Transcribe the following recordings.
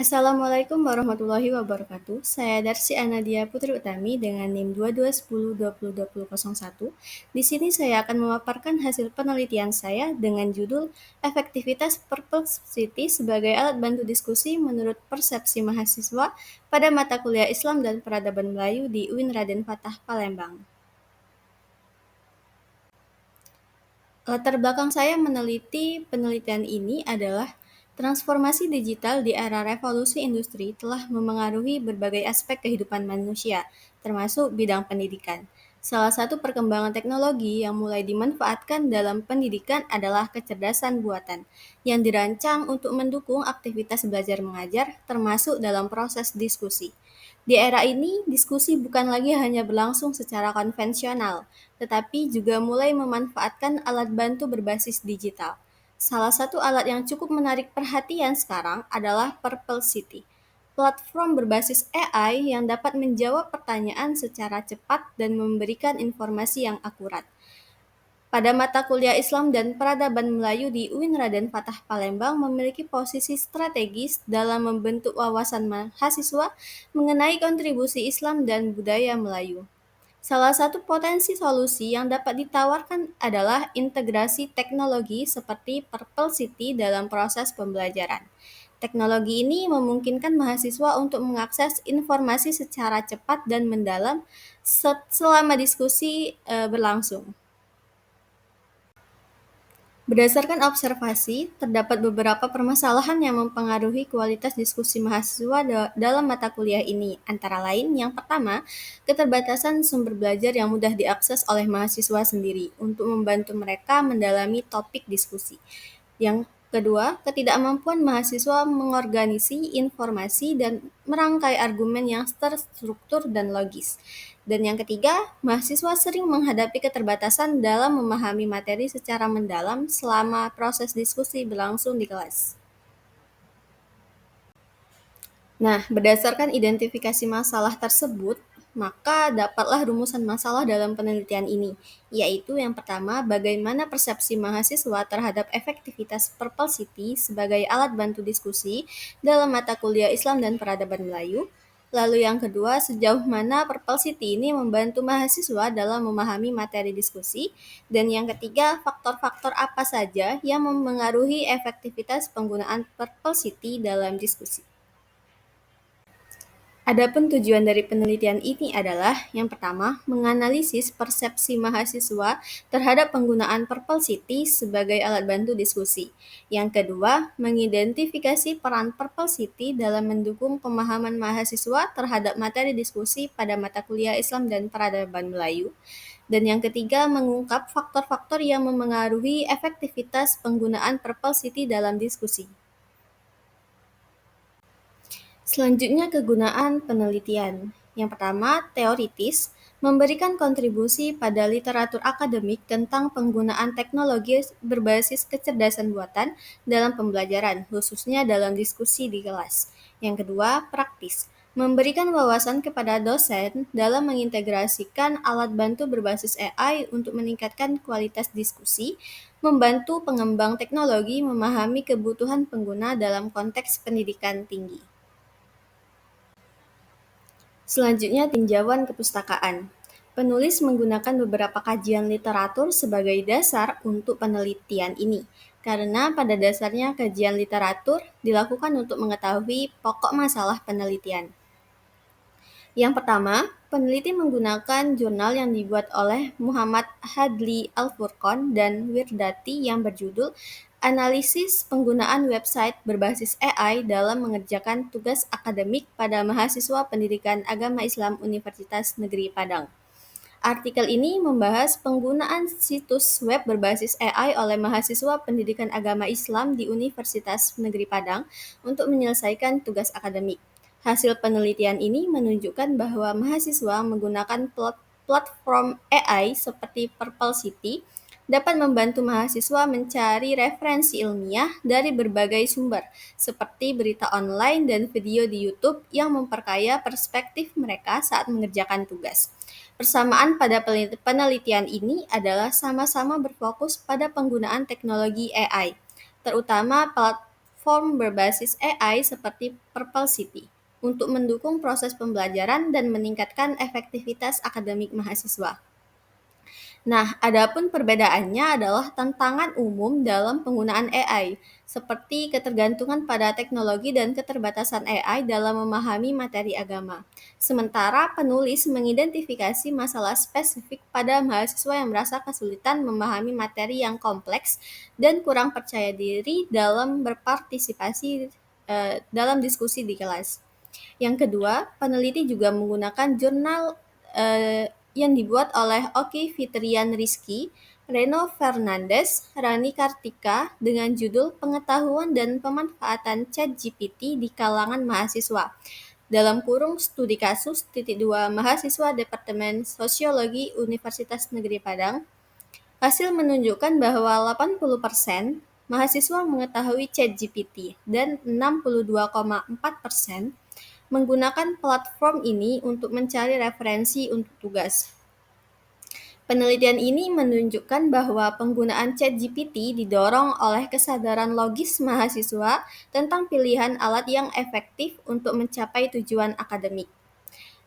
Assalamualaikum warahmatullahi wabarakatuh. Saya Darsi Anadia Putri Utami dengan NIM 2210202001. Di sini saya akan memaparkan hasil penelitian saya dengan judul Efektivitas Perplexity sebagai alat bantu diskusi menurut persepsi mahasiswa pada mata kuliah Islam dan Peradaban Melayu di UIN Raden Fatah Palembang. Latar belakang saya meneliti penelitian ini adalah transformasi digital di era revolusi industri telah memengaruhi berbagai aspek kehidupan manusia, termasuk bidang pendidikan. Salah satu perkembangan teknologi yang mulai dimanfaatkan dalam pendidikan adalah kecerdasan buatan, yang dirancang untuk mendukung aktivitas belajar mengajar, termasuk dalam proses diskusi. Di era ini, diskusi bukan lagi hanya berlangsung secara konvensional, tetapi juga mulai memanfaatkan alat bantu berbasis digital. Salah satu alat yang cukup menarik perhatian sekarang adalah Perplexity, platform berbasis AI yang dapat menjawab pertanyaan secara cepat dan memberikan informasi yang akurat. Pada mata kuliah Islam dan Peradaban Melayu di UIN Raden Fatah Palembang memiliki posisi strategis dalam membentuk wawasan mahasiswa mengenai kontribusi Islam dan budaya Melayu. Salah satu potensi solusi yang dapat ditawarkan adalah integrasi teknologi seperti Perplexity dalam proses pembelajaran. Teknologi ini memungkinkan mahasiswa untuk mengakses informasi secara cepat dan mendalam selama diskusi berlangsung. Berdasarkan observasi, terdapat beberapa permasalahan yang mempengaruhi kualitas diskusi mahasiswa dalam mata kuliah ini. Antara lain, yang pertama, keterbatasan sumber belajar yang mudah diakses oleh mahasiswa sendiri untuk membantu mereka mendalami topik diskusi. Yang kedua, ketidakmampuan mahasiswa mengorganisasi informasi dan merangkai argumen yang terstruktur dan logis. Dan yang ketiga, mahasiswa sering menghadapi keterbatasan dalam memahami materi secara mendalam selama proses diskusi berlangsung di kelas. Nah, berdasarkan identifikasi masalah tersebut, maka dapatlah rumusan masalah dalam penelitian ini, yaitu yang pertama, bagaimana persepsi mahasiswa terhadap efektivitas Perplexity sebagai alat bantu diskusi dalam mata kuliah Islam dan Peradaban Melayu. Lalu yang kedua, sejauh mana Perplexity ini membantu mahasiswa dalam memahami materi diskusi. Dan yang ketiga, faktor-faktor apa saja yang memengaruhi efektivitas penggunaan Perplexity dalam diskusi. Adapun tujuan dari penelitian ini adalah, yang pertama, menganalisis persepsi mahasiswa terhadap penggunaan Perplexity sebagai alat bantu diskusi. Yang kedua, mengidentifikasi peran Perplexity dalam mendukung pemahaman mahasiswa terhadap materi diskusi pada mata kuliah Islam dan Peradaban Melayu. Dan yang ketiga, mengungkap faktor-faktor yang memengaruhi efektivitas penggunaan Perplexity dalam diskusi. Selanjutnya, kegunaan penelitian. Yang pertama, teoritis, memberikan kontribusi pada literatur akademik tentang penggunaan teknologi berbasis kecerdasan buatan dalam pembelajaran, khususnya dalam diskusi di kelas. Yang kedua, praktis, memberikan wawasan kepada dosen dalam mengintegrasikan alat bantu berbasis AI untuk meningkatkan kualitas diskusi, membantu pengembang teknologi memahami kebutuhan pengguna dalam konteks pendidikan tinggi. Selanjutnya, tinjauan kepustakaan. Penulis menggunakan beberapa kajian literatur sebagai dasar untuk penelitian ini, karena pada dasarnya kajian literatur dilakukan untuk mengetahui pokok masalah penelitian. Yang pertama, peneliti menggunakan jurnal yang dibuat oleh Muhammad Hadli Al-Furqon dan Wirdati yang berjudul Analisis Penggunaan Website Berbasis AI dalam Mengerjakan Tugas Akademik pada Mahasiswa Pendidikan Agama Islam Universitas Negeri Padang. Artikel ini membahas penggunaan situs web berbasis AI oleh mahasiswa pendidikan agama Islam di Universitas Negeri Padang untuk menyelesaikan tugas akademik. Hasil penelitian ini menunjukkan bahwa mahasiswa menggunakan platform AI seperti Perplexity dapat membantu mahasiswa mencari referensi ilmiah dari berbagai sumber, seperti berita online dan video di YouTube yang memperkaya perspektif mereka saat mengerjakan tugas. Persamaan pada penelitian ini adalah sama-sama berfokus pada penggunaan teknologi AI, terutama platform berbasis AI seperti Purple City untuk mendukung proses pembelajaran dan meningkatkan efektivitas akademik mahasiswa. Nah, adapun perbedaannya adalah tantangan umum dalam penggunaan AI, seperti ketergantungan pada teknologi dan keterbatasan AI dalam memahami materi agama. Sementara penulis mengidentifikasi masalah spesifik pada mahasiswa yang merasa kesulitan memahami materi yang kompleks dan kurang percaya diri dalam berpartisipasi dalam diskusi di kelas. Yang kedua, peneliti juga menggunakan jurnal yang dibuat oleh Oki Fitrian Rizky, Reno Fernandes, Rani Kartika dengan judul Pengetahuan dan Pemanfaatan ChatGPT di Kalangan Mahasiswa. Dalam kurung studi kasus (2) mahasiswa Departemen Sosiologi Universitas Negeri Padang, hasil menunjukkan bahwa 80% mahasiswa mengetahui ChatGPT dan 62,4% menggunakan platform ini untuk mencari referensi untuk tugas. Penelitian ini menunjukkan bahwa penggunaan ChatGPT didorong oleh kesadaran logis mahasiswa tentang pilihan alat yang efektif untuk mencapai tujuan akademik.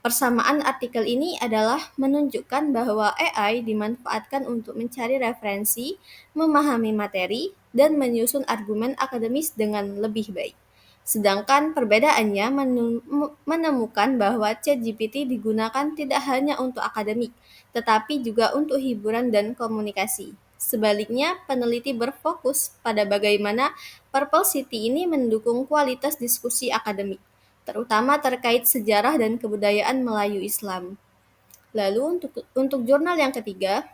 Persamaan artikel ini adalah menunjukkan bahwa AI dimanfaatkan untuk mencari referensi, memahami materi, dan menyusun argumen akademis dengan lebih baik. Sedangkan perbedaannya menemukan bahwa ChatGPT digunakan tidak hanya untuk akademik, tetapi juga untuk hiburan dan komunikasi. Sebaliknya, peneliti berfokus pada bagaimana Purple City ini mendukung kualitas diskusi akademik, terutama terkait sejarah dan kebudayaan Melayu Islam. Lalu untuk jurnal yang ketiga,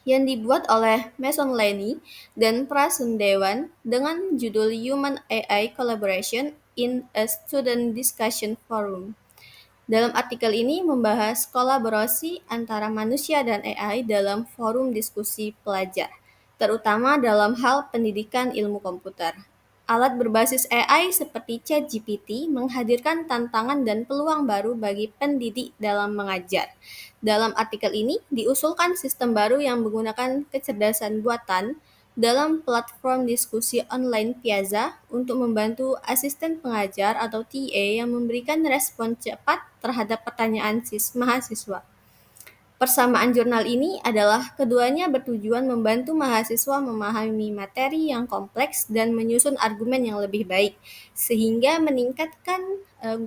yang dibuat oleh Mason Lenny dan Prasundewan dengan judul Human AI Collaboration in a Student Discussion Forum. Dalam artikel ini membahas kolaborasi antara manusia dan AI dalam forum diskusi pelajar, terutama dalam hal pendidikan ilmu komputer. Alat berbasis AI seperti ChatGPT menghadirkan tantangan dan peluang baru bagi pendidik dalam mengajar. Dalam artikel ini, diusulkan sistem baru yang menggunakan kecerdasan buatan dalam platform diskusi online Piazza untuk membantu asisten pengajar atau TA yang memberikan respon cepat terhadap pertanyaan mahasiswa. Persamaan jurnal ini adalah keduanya bertujuan membantu mahasiswa memahami materi yang kompleks dan menyusun argumen yang lebih baik, sehingga meningkatkan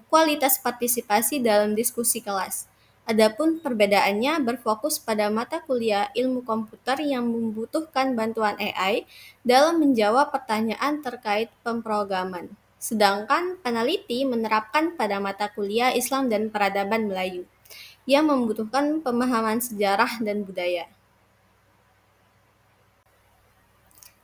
kualitas partisipasi dalam diskusi kelas. Adapun perbedaannya berfokus pada mata kuliah ilmu komputer yang membutuhkan bantuan AI dalam menjawab pertanyaan terkait pemrograman. Sedangkan peneliti menerapkan pada mata kuliah Islam dan Peradaban Melayu yang membutuhkan pemahaman sejarah dan budaya.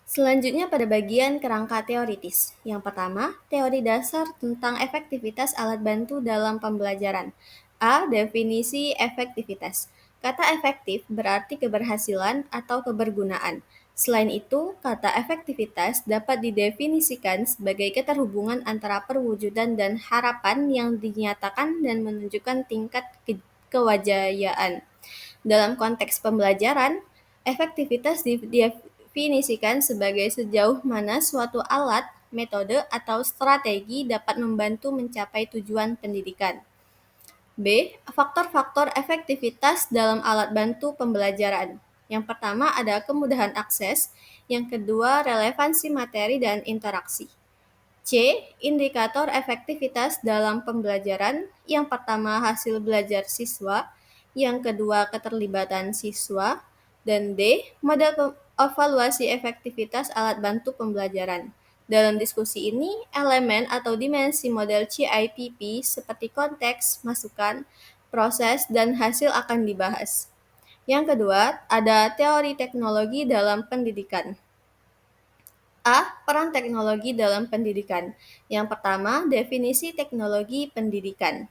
Selanjutnya pada bagian kerangka teoritis. Yang pertama, teori dasar tentang efektivitas alat bantu dalam pembelajaran. A. Definisi efektivitas. Kata efektif berarti keberhasilan atau kebergunaan. Selain itu, kata efektivitas dapat didefinisikan sebagai keterhubungan antara perwujudan dan harapan yang dinyatakan dan menunjukkan tingkat kewajayaan. Dalam konteks pembelajaran, efektivitas didefinisikan sebagai sejauh mana suatu alat, metode, atau strategi dapat membantu mencapai tujuan pendidikan. B. Faktor-faktor efektivitas dalam alat bantu pembelajaran. Yang pertama ada kemudahan akses, yang kedua relevansi materi dan interaksi. C. Indikator efektivitas dalam pembelajaran. Yang pertama hasil belajar siswa, yang kedua keterlibatan siswa, dan D. Model evaluasi efektivitas alat bantu pembelajaran. Dalam diskusi ini, elemen atau dimensi model CIPP seperti konteks, masukan, proses, dan hasil akan dibahas. Yang kedua, ada teori teknologi dalam pendidikan. A. Peran teknologi dalam pendidikan. Yang pertama, definisi teknologi pendidikan.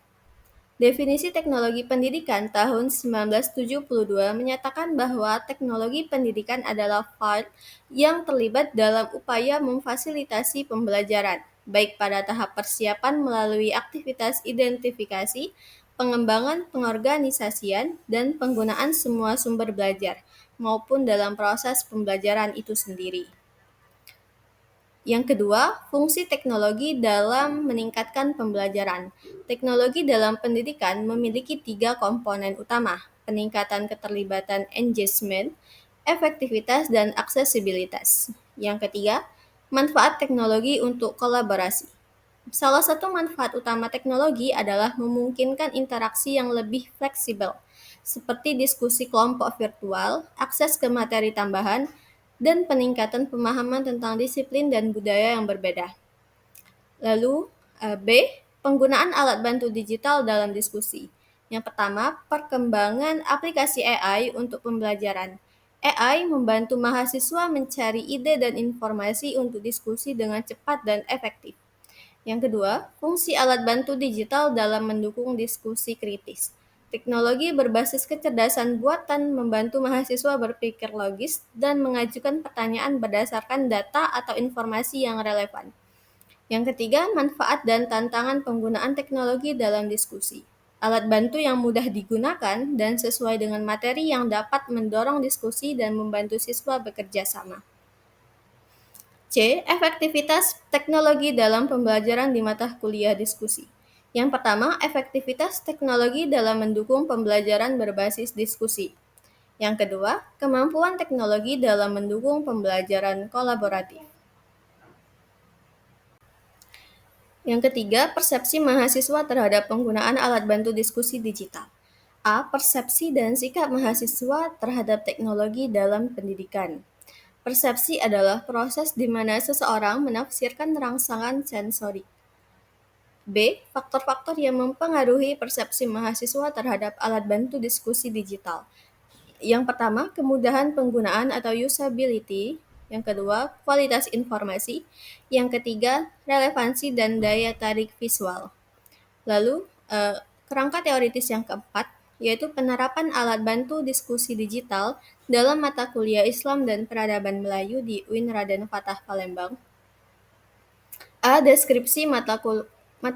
Definisi teknologi pendidikan tahun 1972 menyatakan bahwa teknologi pendidikan adalah part yang terlibat dalam upaya memfasilitasi pembelajaran, baik pada tahap persiapan melalui aktivitas identifikasi, pengembangan pengorganisasian, dan penggunaan semua sumber belajar, maupun dalam proses pembelajaran itu sendiri. Yang kedua, fungsi teknologi dalam meningkatkan pembelajaran. Teknologi dalam pendidikan memiliki 3 komponen utama: peningkatan keterlibatan engagement, efektivitas, dan aksesibilitas. Yang ketiga, manfaat teknologi untuk kolaborasi. Salah satu manfaat utama teknologi adalah memungkinkan interaksi yang lebih fleksibel, seperti diskusi kelompok virtual, akses ke materi tambahan, dan peningkatan pemahaman tentang disiplin dan budaya yang berbeda. Lalu, B. Penggunaan alat bantu digital dalam diskusi. Yang pertama, perkembangan aplikasi AI untuk pembelajaran. AI membantu mahasiswa mencari ide dan informasi untuk diskusi dengan cepat dan efektif. Yang kedua, fungsi alat bantu digital dalam mendukung diskusi kritis. Teknologi berbasis kecerdasan buatan membantu mahasiswa berpikir logis dan mengajukan pertanyaan berdasarkan data atau informasi yang relevan. Yang ketiga, manfaat dan tantangan penggunaan teknologi dalam diskusi. Alat bantu yang mudah digunakan dan sesuai dengan materi yang dapat mendorong diskusi dan membantu siswa bekerja sama. C. Efektivitas teknologi dalam pembelajaran di mata kuliah diskusi. Yang pertama, efektivitas teknologi dalam mendukung pembelajaran berbasis diskusi. Yang kedua, kemampuan teknologi dalam mendukung pembelajaran kolaboratif. Yang ketiga, persepsi mahasiswa terhadap penggunaan alat bantu diskusi digital. A. Persepsi dan sikap mahasiswa terhadap teknologi dalam pendidikan. Persepsi adalah proses di mana seseorang menafsirkan rangsangan sensorik. B. Faktor-faktor yang mempengaruhi persepsi mahasiswa terhadap alat bantu diskusi digital. Yang pertama, kemudahan penggunaan atau usability. Yang kedua, kualitas informasi. Yang ketiga, relevansi dan daya tarik visual. Lalu, kerangka teoritis yang keempat, yaitu penerapan alat bantu diskusi digital dalam mata kuliah Islam dan Peradaban Melayu di UIN Raden Fatah Palembang. A. Deskripsi mata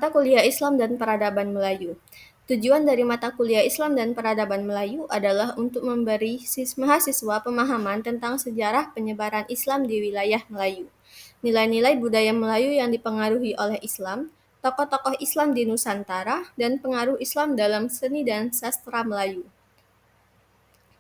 kuliah Islam dan Peradaban Melayu. Tujuan dari mata kuliah Islam dan Peradaban Melayu adalah untuk memberi mahasiswa pemahaman tentang sejarah penyebaran Islam di wilayah Melayu, nilai-nilai budaya Melayu yang dipengaruhi oleh Islam, tokoh-tokoh Islam di Nusantara, dan pengaruh Islam dalam seni dan sastra Melayu.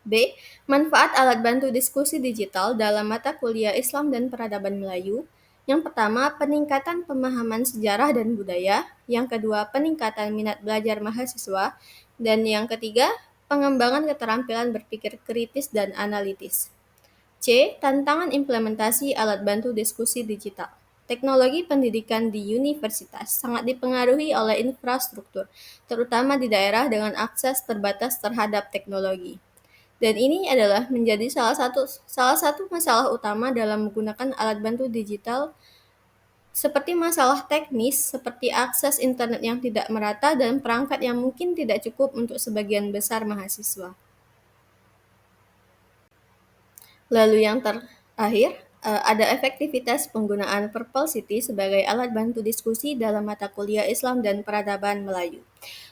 B. Manfaat alat bantu diskusi digital dalam mata kuliah Islam dan Peradaban Melayu. Yang pertama, peningkatan pemahaman sejarah dan budaya. Yang kedua, peningkatan minat belajar mahasiswa. Dan yang ketiga, pengembangan keterampilan berpikir kritis dan analitis. C. Tantangan implementasi alat bantu diskusi digital. Teknologi pendidikan di universitas sangat dipengaruhi oleh infrastruktur, terutama di daerah dengan akses terbatas terhadap teknologi. Dan ini adalah menjadi salah satu masalah utama dalam menggunakan alat bantu digital, seperti masalah teknis seperti akses internet yang tidak merata dan perangkat yang mungkin tidak cukup untuk sebagian besar mahasiswa. Lalu yang terakhir, ada efektivitas penggunaan Perplexity sebagai alat bantu diskusi dalam mata kuliah Islam dan Peradaban Melayu.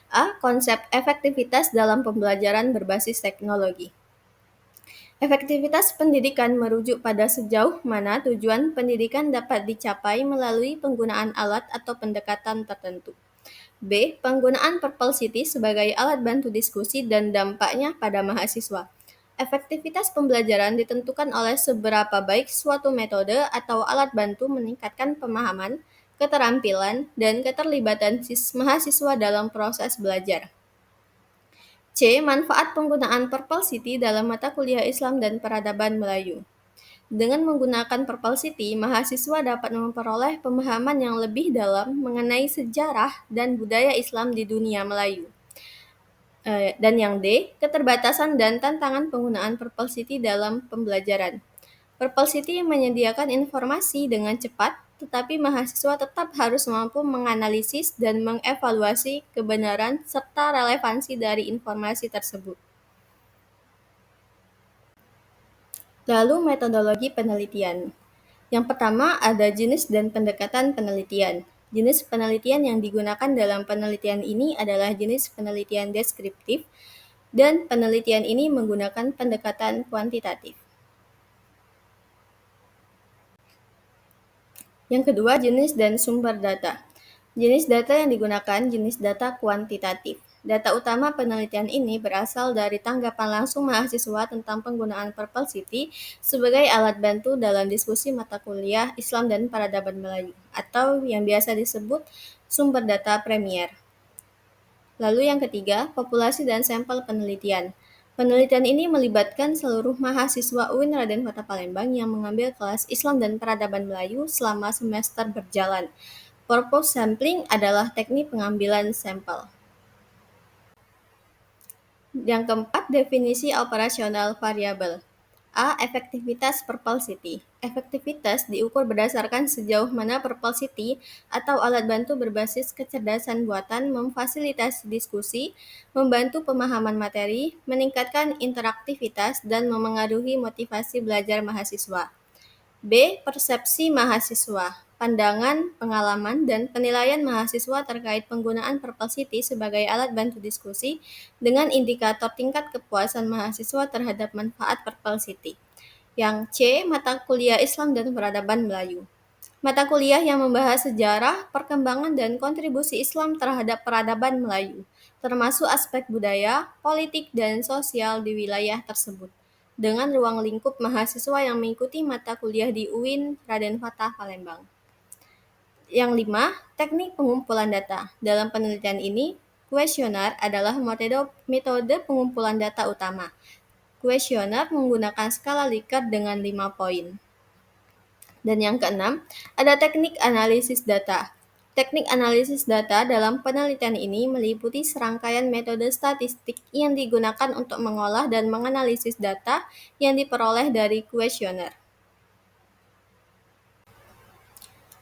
A. Konsep efektivitas dalam pembelajaran berbasis teknologi. Efektivitas pendidikan merujuk pada sejauh mana tujuan pendidikan dapat dicapai melalui penggunaan alat atau pendekatan tertentu. B. Penggunaan Perplexity sebagai alat bantu diskusi dan dampaknya pada mahasiswa. Efektivitas pembelajaran ditentukan oleh seberapa baik suatu metode atau alat bantu meningkatkan pemahaman, keterampilan, dan keterlibatan mahasiswa dalam proses belajar. C. Manfaat penggunaan Perplexity dalam mata kuliah Islam dan Peradaban Melayu. Dengan menggunakan Perplexity, mahasiswa dapat memperoleh pemahaman yang lebih dalam mengenai sejarah dan budaya Islam di dunia Melayu. Dan yang D, keterbatasan dan tantangan penggunaan Perplexity dalam pembelajaran. Perplexity menyediakan informasi dengan cepat, tetapi mahasiswa tetap harus mampu menganalisis dan mengevaluasi kebenaran serta relevansi dari informasi tersebut. Lalu metodologi penelitian. Yang pertama ada jenis dan pendekatan penelitian. Jenis penelitian yang digunakan dalam penelitian ini adalah jenis penelitian deskriptif, dan penelitian ini menggunakan pendekatan kuantitatif. Yang kedua, jenis dan sumber data. Jenis data yang digunakan jenis data kuantitatif. Data utama penelitian ini berasal dari tanggapan langsung mahasiswa tentang penggunaan Purple City sebagai alat bantu dalam diskusi mata kuliah Islam dan Peradaban Melayu, atau yang biasa disebut sumber data Premier. Lalu yang ketiga, populasi dan sampel penelitian. Penelitian ini melibatkan seluruh mahasiswa UIN Raden Kota Palembang yang mengambil kelas Islam dan Peradaban Melayu selama semester berjalan. Purpose sampling adalah teknik pengambilan sampel. Yang keempat, definisi operasional variabel. A. Efektivitas Purple City. Efektivitas diukur berdasarkan sejauh mana Purple City atau alat bantu berbasis kecerdasan buatan memfasilitasi diskusi, membantu pemahaman materi, meningkatkan interaktivitas, dan memengaruhi motivasi belajar mahasiswa. B. Persepsi mahasiswa. Pandangan, pengalaman, dan penilaian mahasiswa terkait penggunaan Purple City sebagai alat bantu diskusi dengan indikator tingkat kepuasan mahasiswa terhadap manfaat Purple City. Yang C. Mata kuliah Islam dan Peradaban Melayu. Mata kuliah yang membahas sejarah, perkembangan, dan kontribusi Islam terhadap peradaban Melayu, termasuk aspek budaya, politik, dan sosial di wilayah tersebut, dengan ruang lingkup mahasiswa yang mengikuti mata kuliah di UIN Raden Fatah Palembang. Yang lima, teknik pengumpulan data. Dalam penelitian ini, kuesioner adalah metode pengumpulan data utama. Kuesioner menggunakan skala Likert dengan 5 poin. Dan yang keenam, ada teknik analisis data. Teknik analisis data dalam penelitian ini meliputi serangkaian metode statistik yang digunakan untuk mengolah dan menganalisis data yang diperoleh dari kuesioner.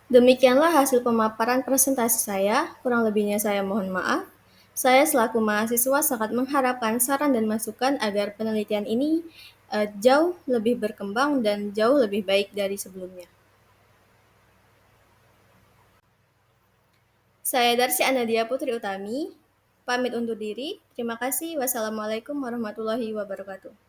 Demikianlah hasil pemaparan presentasi saya, kurang lebihnya saya mohon maaf. Saya selaku mahasiswa sangat mengharapkan saran dan masukan agar penelitian ini jauh lebih berkembang dan jauh lebih baik dari sebelumnya. Saya Darsi Anadia Putri Utami, pamit undur diri. Terima kasih. Wassalamualaikum warahmatullahi wabarakatuh.